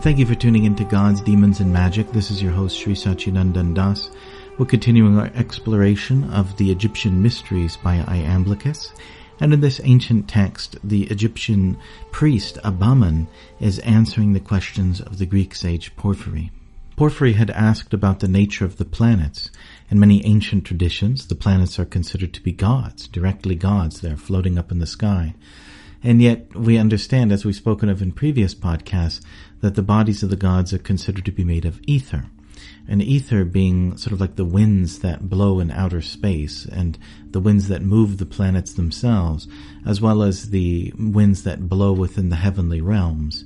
Thank you for tuning into Gods, Demons, and Magic. This is your host, Sri Satchidananda Das. We're continuing our exploration of the Egyptian mysteries by Iamblichus. And in this ancient text, the Egyptian priest Abaman is answering the questions of the Greek sage Porphyry. Porphyry had asked about the nature of the planets. In many ancient traditions, the planets are considered to be gods, directly gods. They're floating up in the sky. And yet we understand, as we've spoken of in previous podcasts, that the bodies of the gods are considered to be made of ether. And ether being sort of like the winds that blow in outer space and the winds that move the planets themselves, as well as the winds that blow within the heavenly realms.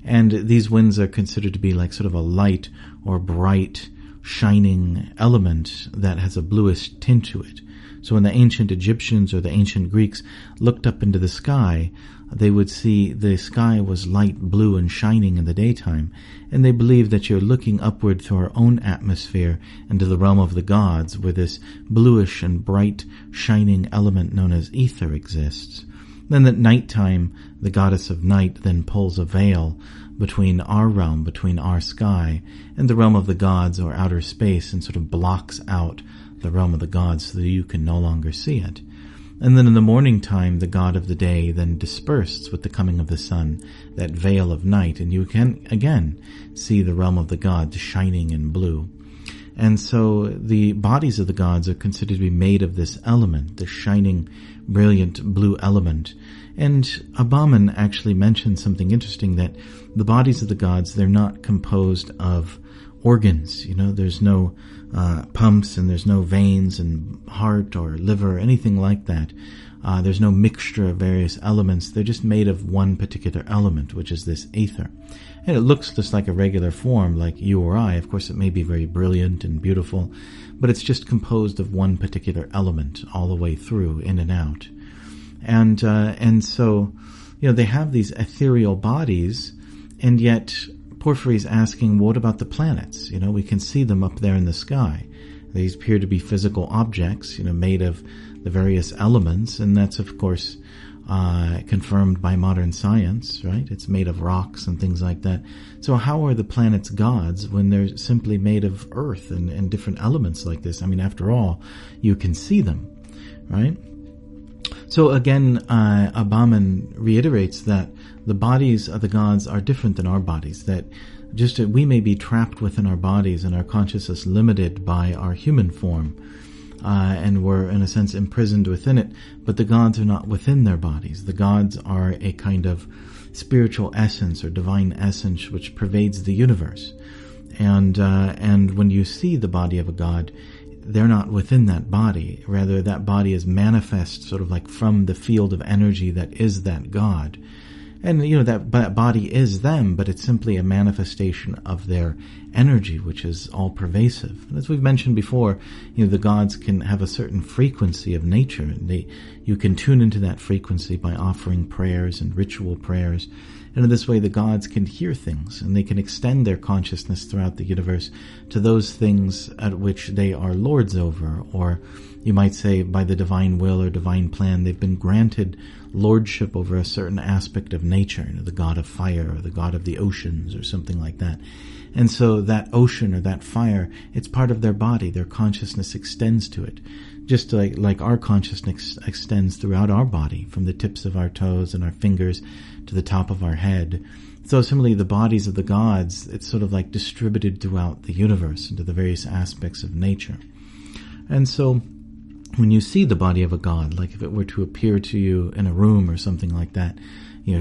And these winds are considered to be like sort of a light or bright, shining element that has a bluish tint to it. So when the ancient Egyptians or the ancient Greeks looked up into the sky, they would see the sky was light blue and shining in the daytime, and they believed that you're looking upward through our own atmosphere into the realm of the gods, where this bluish and bright, shining element known as ether exists. Then at nighttime, the goddess of night then pulls a veil between our realm, between our sky, and the realm of the gods or outer space, and sort of blocks out the realm of the gods so that you can no longer see it. And then in the morning time, the god of the day then disperses with the coming of the sun, that veil of night, and you can again see the realm of the gods shining in blue. And so the bodies of the gods are considered to be made of this element, the shining, brilliant blue element. And Abaman actually mentioned something interesting, that the bodies of the gods, they're not composed of organs. There's no pumps, and there's no veins and heart or liver, anything like that. There's no mixture of various elements. They're just made of one particular element, which is this ether. And it looks just like a regular form, like you or I. Of course, it may be very brilliant and beautiful, but it's just composed of one particular element all the way through, in and out. And so, they have these ethereal bodies, and yet Porphyry's asking, what about the planets? We can see them up there in the sky. These appear to be physical objects, made of the various elements, and that's, of course, confirmed by modern science, right? It's made of rocks and things like that. So how are the planets gods when they're simply made of earth and different elements like this? I mean, after all, you can see them, right? So again, Abaman reiterates that the bodies of the gods are different than our bodies, that just we may be trapped within our bodies and our consciousness limited by our human form, and we're in a sense imprisoned within it, but the gods are not within their bodies. The gods are a kind of spiritual essence or divine essence which pervades the universe. And when you see the body of a god, they're not within that body. Rather, that body is manifest sort of like from the field of energy that is that god. And, that body is them, but it's simply a manifestation of their energy, which is all pervasive. And as we've mentioned before, the gods can have a certain frequency of nature. You can tune into that frequency by offering prayers and ritual prayers. And in this way, the gods can hear things, and they can extend their consciousness throughout the universe to those things at which they are lords over, or you might say by the divine will or divine plan, they've been granted lordship over a certain aspect of nature, the god of fire or the god of the oceans or something like that. And so that ocean or that fire, it's part of their body. Their consciousness extends to it, just like our consciousness extends throughout our body, from the tips of our toes and our fingers to the top of our head. So similarly, the bodies of the gods, it's sort of like distributed throughout the universe into the various aspects of nature. And so when you see the body of a god, like if it were to appear to you in a room or something like that,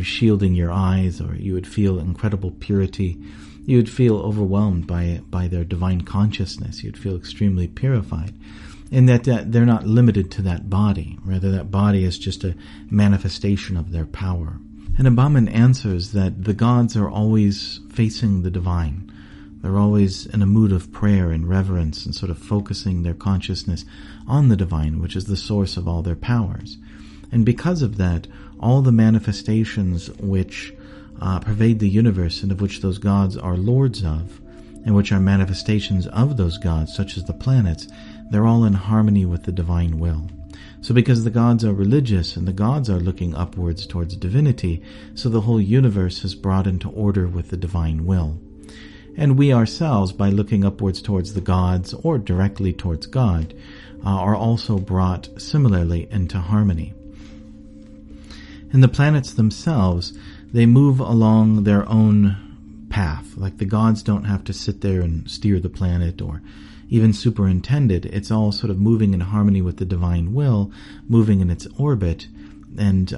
shielding your eyes, or you would feel incredible purity, you would feel overwhelmed by their divine consciousness. You'd feel extremely purified. And that they're not limited to that body. Rather, that body is just a manifestation of their power. And Abaman answers that the gods are always facing the divine. They're always in a mood of prayer and reverence and sort of focusing their consciousness on the divine, which is the source of all their powers. And because of that, all the manifestations which pervade the universe and of which those gods are lords of, and which are manifestations of those gods, such as the planets, they're all in harmony with the divine will. So because the gods are religious and the gods are looking upwards towards divinity, so the whole universe is brought into order with the divine will. And we ourselves, by looking upwards towards the gods or directly towards God, are also brought similarly into harmony. And the planets themselves, they move along their own path. Like the gods don't have to sit there and steer the planet or even superintend it. It's all sort of moving in harmony with the divine will, moving in its orbit. And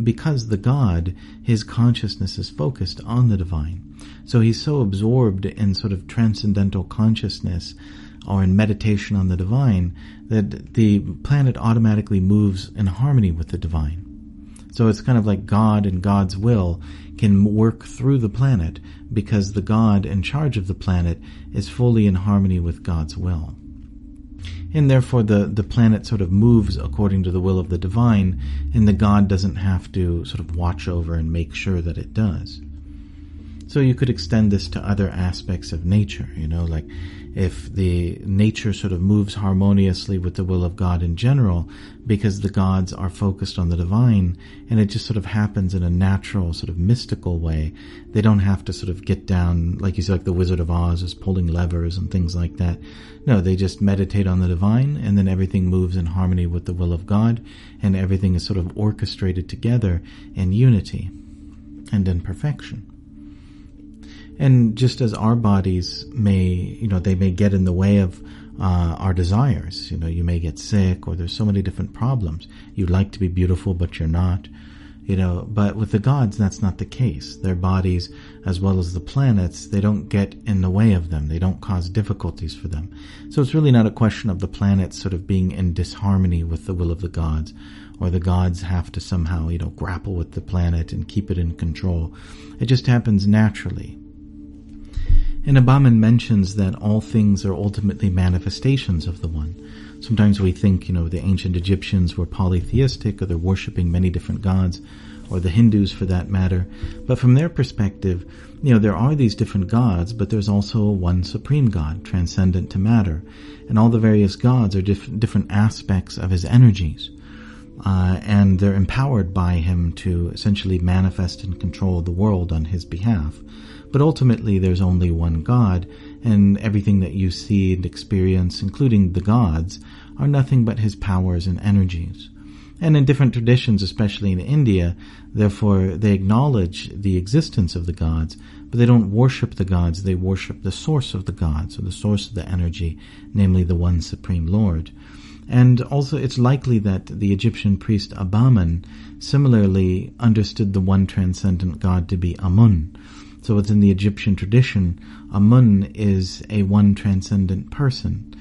because the God, his consciousness is focused on the divine. So he's so absorbed in sort of transcendental consciousness or in meditation on the divine that the planet automatically moves in harmony with the divine. So it's kind of like God and God's will can work through the planet because the God in charge of the planet is fully in harmony with God's will. And therefore the planet sort of moves according to the will of the divine, and the God doesn't have to sort of watch over and make sure that it does. So you could extend this to other aspects of nature, like if the nature sort of moves harmoniously with the will of God in general, because the gods are focused on the divine, and it just sort of happens in a natural, sort of mystical way. They don't have to sort of get down, like you said, like the Wizard of Oz is pulling levers and things like that. No, they just meditate on the divine, and then everything moves in harmony with the will of God, and everything is sort of orchestrated together in unity and in perfection. And just as our bodies may, they may get in the way of our desires. You may get sick, or there's so many different problems. You'd like to be beautiful, but you're not. But with the gods, that's not the case. Their bodies, as well as the planets, they don't get in the way of them. They don't cause difficulties for them. So it's really not a question of the planets sort of being in disharmony with the will of the gods, or the gods have to somehow, grapple with the planet and keep it in control. It just happens naturally. And Abaman mentions that all things are ultimately manifestations of the One. Sometimes we think, the ancient Egyptians were polytheistic, or they're worshipping many different gods, or the Hindus for that matter. But from their perspective, there are these different gods, but there's also one supreme God, transcendent to matter. And all the various gods are different aspects of his energies. And they're empowered by him to essentially manifest and control the world on his behalf. But ultimately there's only one God, and everything that you see and experience, including the gods, are nothing but his powers and energies. And in different traditions, especially in India, therefore they acknowledge the existence of the gods, but they don't worship the gods, they worship the source of the gods, or the source of the energy, namely the one Supreme Lord. And also it's likely that the Egyptian priest Abaman similarly understood the one transcendent God to be Amun. So within the Egyptian tradition, Amun is a one transcendent person.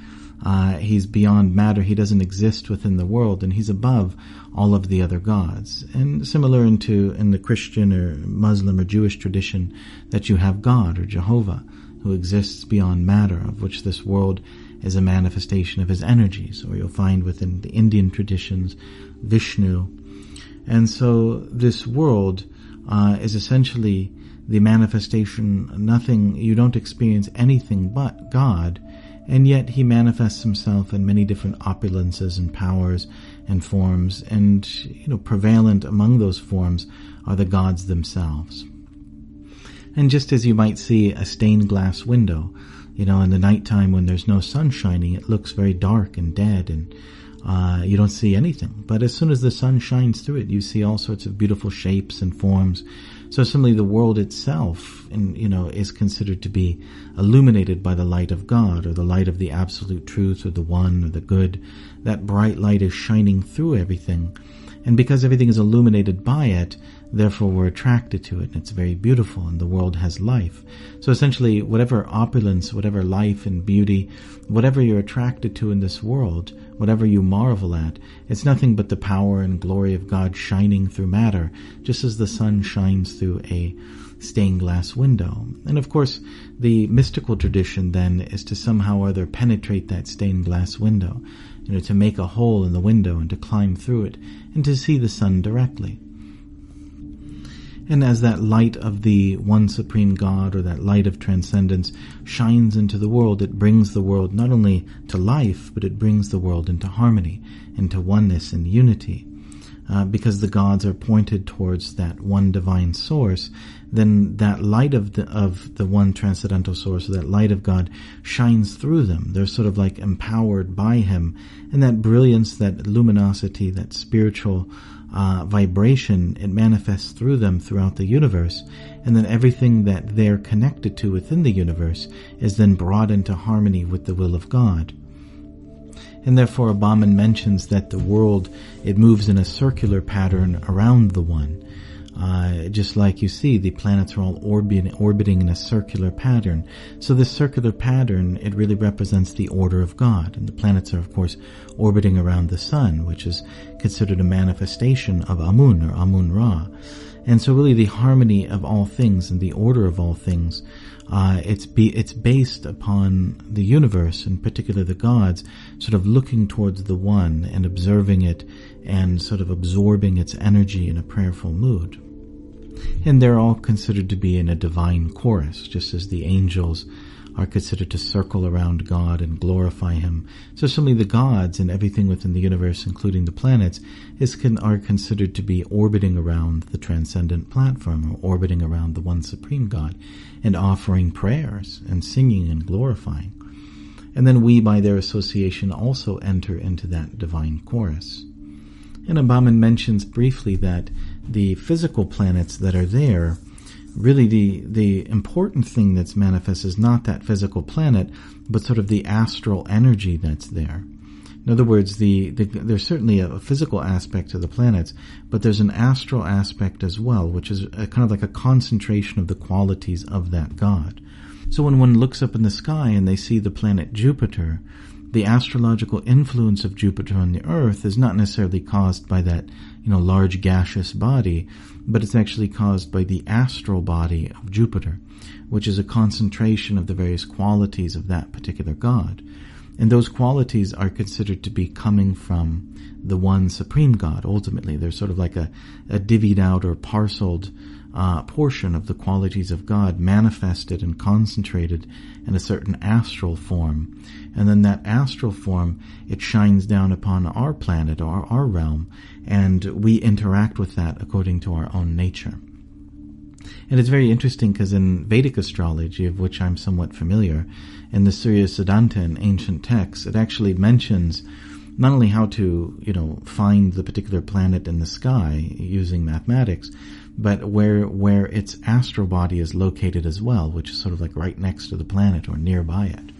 He's beyond matter. He doesn't exist within the world, and he's above all of the other gods. And similar in the Christian or Muslim or Jewish tradition, that you have God or Jehovah, who exists beyond matter, of which this world is a manifestation of his energies. Or you'll find within the Indian traditions, Vishnu. And so this world is essentially the manifestation, you don't experience anything but God, and yet he manifests himself in many different opulences and powers and forms, and prevalent among those forms are the gods themselves. And just as you might see a stained glass window, in the nighttime when there's no sun shining, it looks very dark and dead, and you don't see anything. But as soon as the sun shines through it, you see all sorts of beautiful shapes and forms. So similarly, the world itself, is considered to be illuminated by the light of God, or the light of the absolute truth, or the one, or the good. That bright light is shining through everything. And because everything is illuminated by it, therefore we're attracted to it, and it's very beautiful, and the world has life. So essentially, whatever opulence, whatever life and beauty, whatever you're attracted to in this world, whatever you marvel at, it's nothing but the power and glory of God shining through matter, just as the sun shines through a stained glass window. And of course, the mystical tradition then is to somehow or other penetrate that stained glass window, to make a hole in the window and to climb through it and to see the sun directly. And as that light of the one supreme God, or that light of transcendence, shines into the world, it brings the world not only to life, but it brings the world into harmony, into oneness and unity. Because the gods are pointed towards that one divine source, then that light of the one transcendental source, that light of God, shines through them. They're sort of like empowered by Him, and that brilliance, that luminosity, that spiritual vibration, it manifests through them throughout the universe, and then everything that they're connected to within the universe is then brought into harmony with the will of God. And therefore Abaman mentions that the world, it moves in a circular pattern around the one. Just like you see, the planets are all orbiting in a circular pattern. So this circular pattern, it really represents the order of God. And the planets are, of course, orbiting around the sun, which is considered a manifestation of Amun, or Amun-Ra. And so really the harmony of all things and the order of all things, it's based upon the universe, in particular the gods, sort of looking towards the one and observing it and sort of absorbing its energy in a prayerful mood. And they're all considered to be in a divine chorus, just as the angels are considered to circle around God and glorify Him. So certainly the gods and everything within the universe, including the planets, are considered to be orbiting around the transcendent platform, or orbiting around the one supreme God, and offering prayers and singing and glorifying. And then we, by their association, also enter into that divine chorus. And Abaman mentions briefly that the physical planets that are there, really the important thing that's manifest is not that physical planet, but sort of the astral energy that's there. In other words, there's certainly a physical aspect to the planets, but there's an astral aspect as well, which is kind of like a concentration of the qualities of that God. So when one looks up in the sky and they see the planet Jupiter, the astrological influence of Jupiter on the Earth is not necessarily caused by that, large gaseous body, but it's actually caused by the astral body of Jupiter, which is a concentration of the various qualities of that particular God. And those qualities are considered to be coming from the one supreme God. Ultimately, they're sort of like a divvied out or parceled portion of the qualities of God, manifested and concentrated in a certain astral form. And then that astral form, it shines down upon our planet or our realm, and we interact with that according to our own nature. And it's very interesting because in Vedic astrology, of which I'm somewhat familiar, in the Surya Siddhanta in ancient texts, it actually mentions not only how to, find the particular planet in the sky using mathematics, but where its astral body is located as well, which is sort of like right next to the planet or nearby it.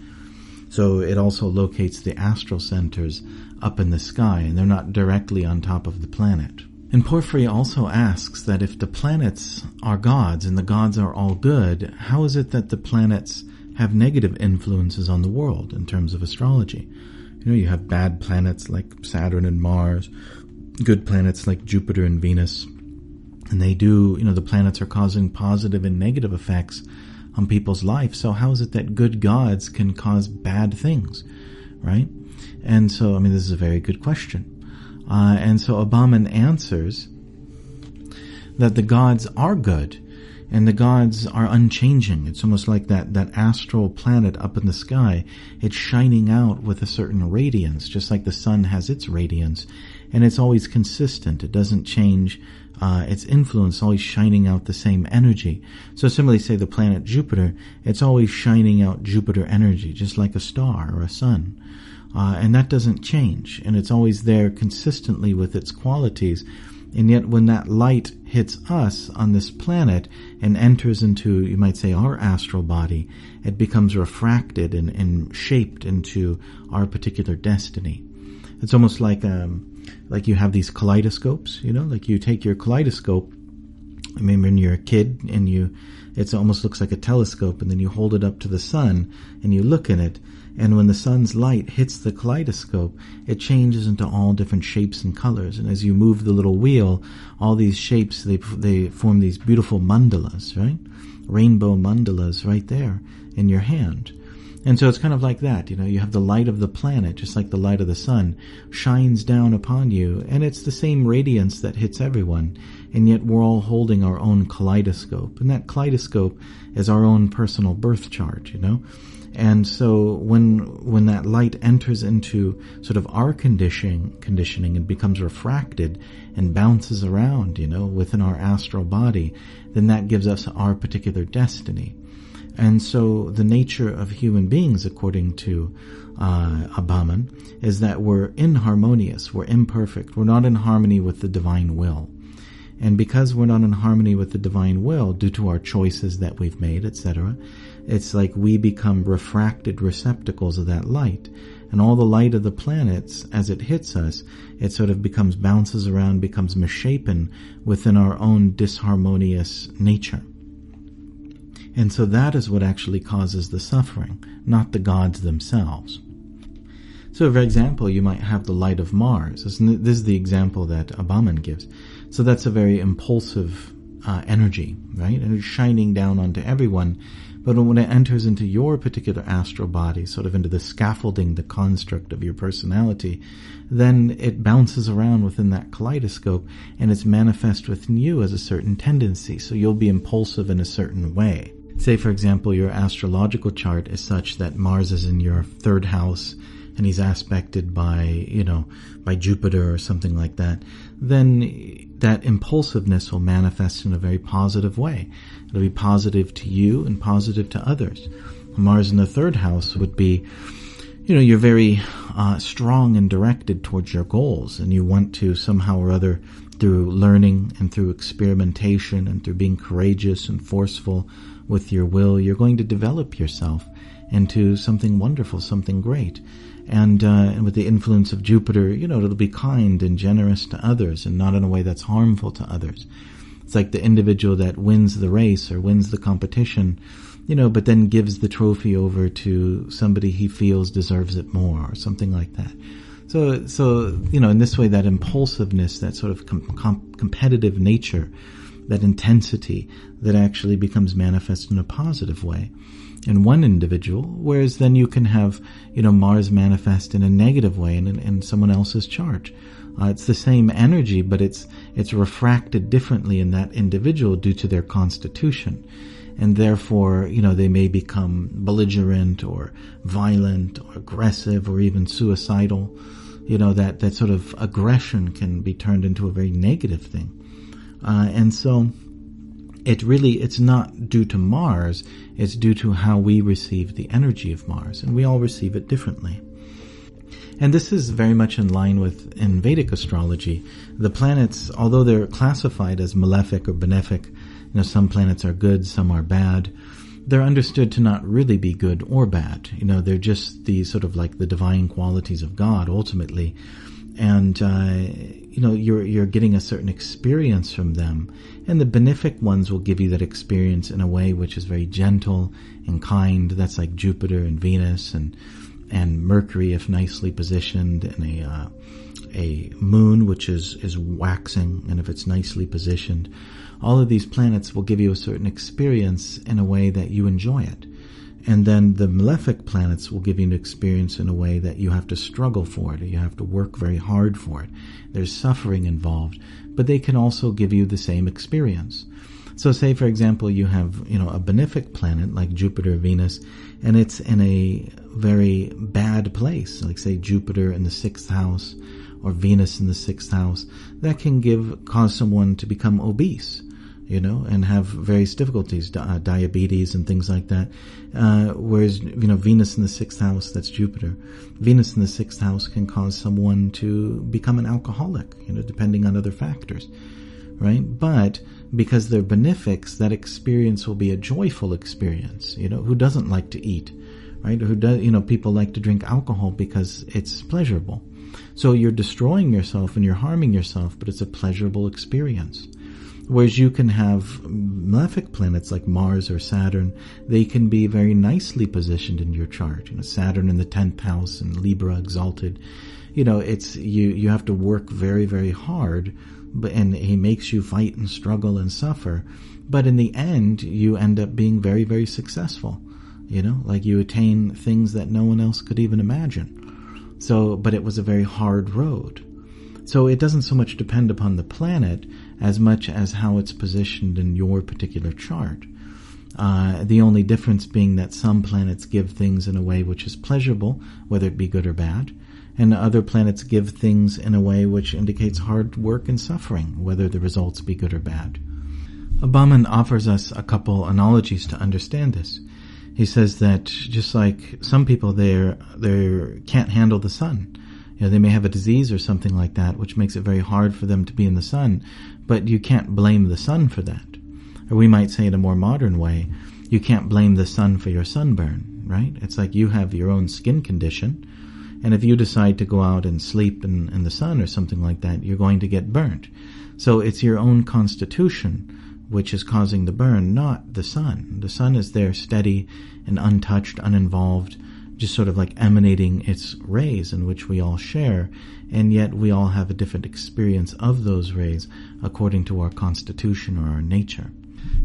So it also locates the astral centers up in the sky, and they're not directly on top of the planet. And Porphyry also asks that if the planets are gods and the gods are all good, how is it that the planets have negative influences on the world in terms of astrology? You have bad planets like Saturn and Mars, good planets like Jupiter and Venus, and they do, the planets are causing positive and negative effects on people's life. So how is it that good gods can cause bad things, right? And so, this is a very good question. And so Abaman answers that the gods are good, and the gods are unchanging. It's almost like that astral planet up in the sky. It's shining out with a certain radiance, just like the sun has its radiance, and it's always consistent. It doesn't change its influence, always shining out the same energy. So similarly, say the planet Jupiter, it's always shining out Jupiter energy, just like a star or a sun. And that doesn't change, and it's always there consistently with its qualities. And yet when that light hits us on this planet and enters into, you might say, our astral body, it becomes refracted and shaped into our particular destiny. It's almost like you have these kaleidoscopes, like you take your kaleidoscope, when you're a kid, and it almost looks like a telescope, and then you hold it up to the sun and you look in it, and when the sun's light hits the kaleidoscope, it changes into all different shapes and colors. And as you move the little wheel, all these shapes, they form these beautiful mandalas, right? Rainbow mandalas right there in your hand. And so it's kind of like that, you have the light of the planet, just like the light of the sun, shines down upon you, and it's the same radiance that hits everyone, and yet we're all holding our own kaleidoscope, and that kaleidoscope is our own personal birth chart, And so when that light enters into sort of our conditioning and becomes refracted and bounces around, within our astral body, then that gives us our particular destiny. And so the nature of human beings, according to Abaman, is that we're inharmonious, we're imperfect, we're not in harmony with the divine will. And because we're not in harmony with the divine will, due to our choices that we've made, etc., it's like we become refracted receptacles of that light. And all the light of the planets, as it hits us, it sort of bounces around, becomes misshapen within our own disharmonious nature. And so that is what actually causes the suffering, not the gods themselves. So, for example, you might have the light of Mars. This is the example that Abaman gives. So that's a very impulsive energy, right? And it's shining down onto everyone. But when it enters into your particular astral body, sort of into the scaffolding, the construct of your personality, then it bounces around within that kaleidoscope, and it's manifest within you as a certain tendency. So you'll be impulsive in a certain way. Say, for example, your astrological chart is such that Mars is in your third house, and he's aspected by Jupiter or something like that, then that impulsiveness will manifest in a very positive way. It'll be positive to you and positive to others. Mars in the third house would be, you're very strong and directed towards your goals, and you want to somehow or other, through learning and through experimentation and through being courageous and forceful with your will, you're going to develop yourself into something wonderful, something great. And with the influence of Jupiter, it'll be kind and generous to others and not in a way that's harmful to others. It's like the individual that wins the race or wins the competition, but then gives the trophy over to somebody he feels deserves it more or something like that. So in this way, that impulsiveness, that sort of competitive nature, that intensity that actually becomes manifest in a positive way in one individual, whereas then you can have, Mars manifest in a negative way in someone else's chart. It's the same energy, but it's refracted differently in that individual due to their constitution. And therefore, they may become belligerent or violent or aggressive or even suicidal. That sort of aggression can be turned into a very negative thing. And so it's not due to Mars, it's due to how we receive the energy of Mars, and we all receive it differently. And this is very much in line with, in Vedic astrology, the planets, although they're classified as malefic or benefic, some planets are good, some are bad, they're understood to not really be good or bad. They're just the sort of like the divine qualities of God, ultimately. And, you're getting a certain experience from them. And the benefic ones will give you that experience in a way which is very gentle and kind. That's like Jupiter and Venus and Mercury, if nicely positioned, and a moon, which is waxing, and if it's nicely positioned. All of these planets will give you a certain experience in a way that you enjoy it. And then the malefic planets will give you an experience in a way that you have to struggle for it, or you have to work very hard for it. There's suffering involved, but they can also give you the same experience. So say, for example, you have, a benefic planet like Jupiter, Venus, and it's in a very bad place, like say Jupiter in the 6th house or Venus in the 6th house. That can cause someone to become obese, and have various difficulties, diabetes and things like that. Whereas, Venus in the 6th house, that's Jupiter. Venus in the 6th house can cause someone to become an alcoholic, depending on other factors, right? But because they're benefics, that experience will be a joyful experience. Who doesn't like to eat, right? Who does, people like to drink alcohol because it's pleasurable. So you're destroying yourself and you're harming yourself, but it's a pleasurable experience. Whereas you can have malefic planets like Mars or Saturn, they can be very nicely positioned in your chart. Saturn in the 10th house and Libra exalted. It's you have to work very, very hard, and he makes you fight and struggle and suffer. But in the end, you end up being very, very successful. like you attain things that no one else could even imagine. So, but it was a very hard road. So it doesn't so much depend upon the planet as much as how it's positioned in your particular chart. The only difference being that some planets give things in a way which is pleasurable, whether it be good or bad, and other planets give things in a way which indicates hard work and suffering, whether the results be good or bad. Bahman offers us a couple analogies to understand this. He says that just like some people they can't handle the sun. They may have a disease or something like that, which makes it very hard for them to be in the sun, but you can't blame the sun for that. Or we might say in a more modern way, you can't blame the sun for your sunburn, right? It's like you have your own skin condition, and if you decide to go out and sleep in the sun or something like that, you're going to get burnt. So it's your own constitution which is causing the burn, not the sun. The sun is there steady and untouched, uninvolved, just sort of like emanating its rays in which we all share, and yet we all have a different experience of those rays according to our constitution or our nature.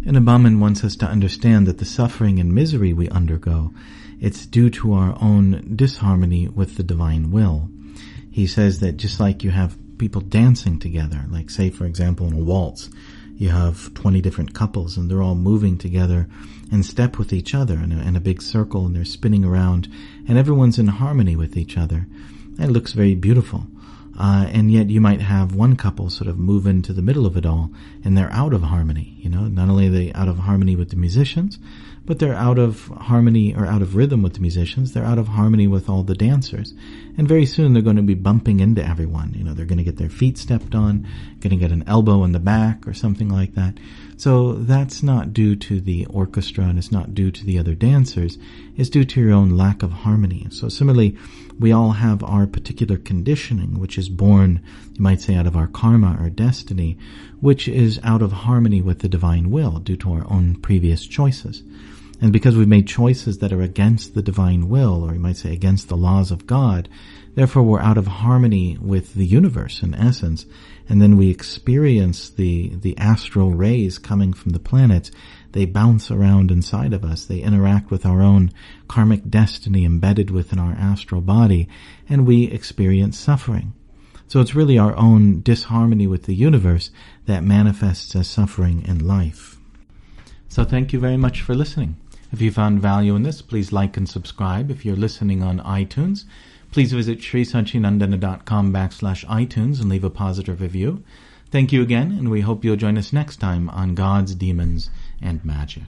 And Bahman wants us to understand that the suffering and misery we undergo, it's due to our own disharmony with the divine will. He says that just like you have people dancing together, like say for example in a waltz, you have 20 different couples and they're all moving together in step with each other in a big circle, and they're spinning around and everyone's in harmony with each other. It looks very beautiful. And yet you might have one couple sort of move into the middle of it all and they're out of harmony. Not only are they out of harmony with the musicians, but they're out of harmony or out of rhythm with the musicians. They're out of harmony with all the dancers. And very soon they're going to be bumping into everyone. They're going to get their feet stepped on, going to get an elbow in the back or something like that. So that's not due to the orchestra and it's not due to the other dancers. It's due to your own lack of harmony. So similarly, we all have our particular conditioning, which is born, you might say, out of our karma or destiny, which is out of harmony with the divine will due to our own previous choices. And because we've made choices that are against the divine will, or you might say against the laws of God, therefore we're out of harmony with the universe in essence, and then we experience the astral rays coming from the planets. They bounce around inside of us. They interact with our own karmic destiny embedded within our astral body, and we experience suffering. So it's really our own disharmony with the universe that manifests as suffering in life. So thank you very much for listening. If you found value in this, please like and subscribe. If you're listening on iTunes, please visit srisachinandana.com/iTunes and leave a positive review. Thank you again, and we hope you'll join us next time on Gods, Demons, and Magic.